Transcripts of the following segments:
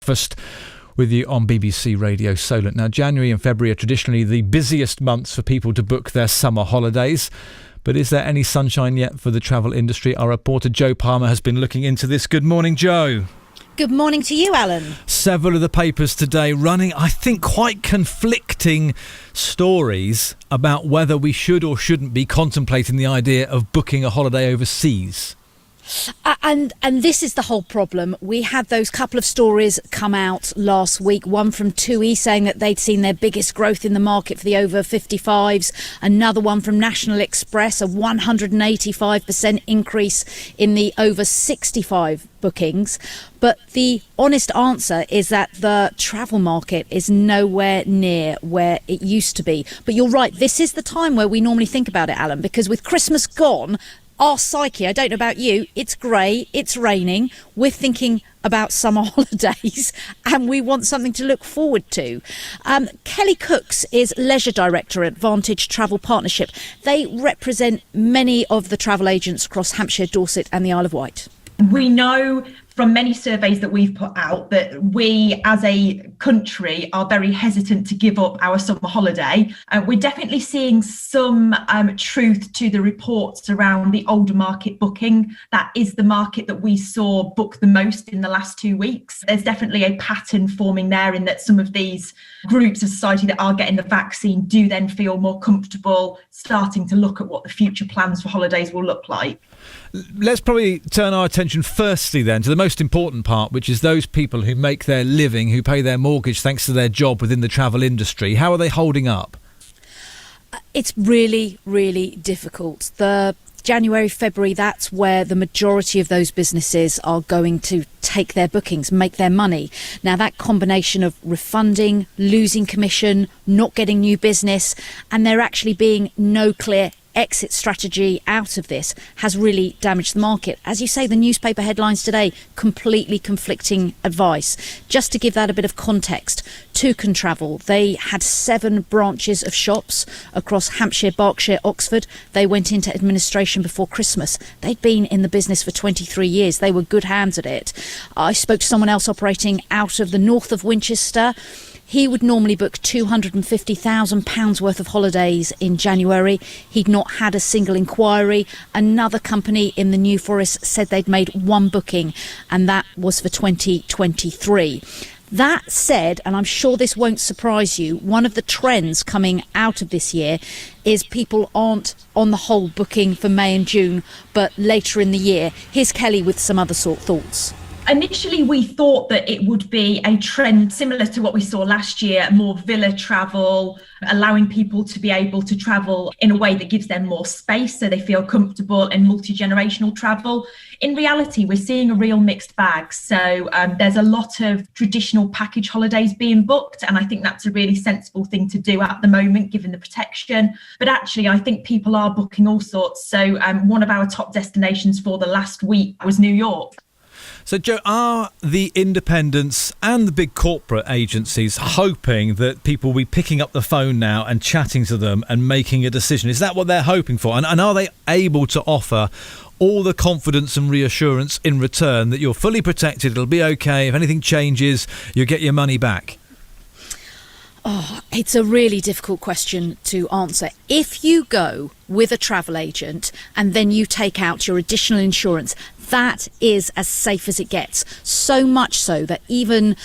Breakfast with you on BBC Radio Solent. Now, January and February are traditionally the busiest months for people to book their summer holidays. But is there any sunshine yet for the travel industry? Our reporter Joe Palmer has been looking into this. Good morning, Joe. Good morning to you, Alan. Several of the papers today running, I think, quite conflicting stories about whether we should or shouldn't be contemplating the idea of booking a holiday overseas. And this is the whole problem. We had those couple of stories come out last week, one from TUI saying that they'd seen their biggest growth in the market for the over 55s, another one from National Express, a 185% increase in the over 65 bookings. But the honest answer is that the travel market is nowhere near where it used to be. But you're right, this is the time where we normally think about it, Alan, because with Christmas gone, our psyche, I don't know about you, it's grey, it's raining, we're thinking about summer holidays and we want something to look forward to. Kelly Cooks is Leisure Director at Vantage Travel Partnership. They represent many of the travel agents across Hampshire, Dorset and the Isle of Wight. We know from many surveys that we've put out that we as a country are very hesitant to give up our summer holiday. We're definitely seeing some truth to the reports around the older market booking. That is the market that we saw book the most in the last 2 weeks. There's definitely a pattern forming there in that some of these groups of society that are getting the vaccine do then feel more comfortable starting to look at what the future plans for holidays will look like. Let's probably turn our attention firstly then to the most important part, which is those people who make their living, who pay their mortgage thanks to their job within the travel industry. How are they holding up? It's really, really difficult. The January, February, that's where the majority of those businesses are going to take their bookings, make their money. Now, that combination of refunding, losing commission, not getting new business, and there actually being no clear exit strategy out of this has really damaged the market. As you say, the newspaper headlines today, completely conflicting advice. Just to give that a bit of context, Toucan Travel, they had 7 branches of shops across Hampshire, Berkshire, Oxford. They went into administration before Christmas. They'd been in the business for 23 years. They were good hands at it. I spoke to someone else operating out of the north of Winchester. He would normally book £250,000 worth of holidays in January. He'd not had a single inquiry. Another company in the New Forest said they'd made 1 booking, and that was for 2023. That said, and I'm sure this won't surprise you, one of the trends coming out of this year is people aren't on the whole booking for May and June, but later in the year. Here's Kelly with some other thoughts. Initially, we thought that it would be a trend similar to what we saw last year, more villa travel, allowing people to be able to travel in a way that gives them more space so they feel comfortable, and multi-generational travel. In reality, we're seeing a real mixed bag. So there's a lot of traditional package holidays being booked, and I think that's a really sensible thing to do at the moment, given the protection. But actually, I think people are booking all sorts. So one of our top destinations for the last week was New York. So, Joe, are the independents and the big corporate agencies hoping that people will be picking up the phone now and chatting to them and making a decision? Is that what they're hoping for? And are they able to offer all the confidence and reassurance in return that you're fully protected, it'll be okay, if anything changes, you'll get your money back? Oh, it's a really difficult question to answer. If you go with a travel agent and then you take out your additional insurance, that is as safe as it gets. So much so that even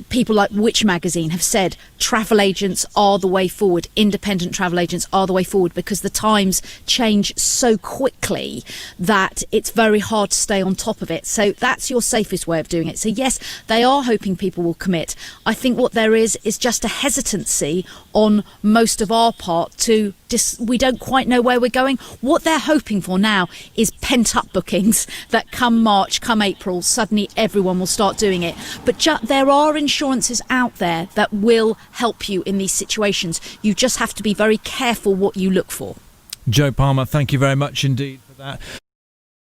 people like Which magazine have said travel agents are the way forward. Independent travel agents are the way forward, because the times change so quickly that it's very hard to stay on top of it. So that's your safest way of doing it. So yes, they are hoping people will commit. I think what there is just a hesitancy on most of our part to we don't quite know where we're going. What they're hoping for now is pent-up bookings that come March, come April, suddenly everyone will start doing it. But there are insurances out there that will help you in these situations. You just have to be very careful what you look for. Joe Palmer, thank you very much indeed for that.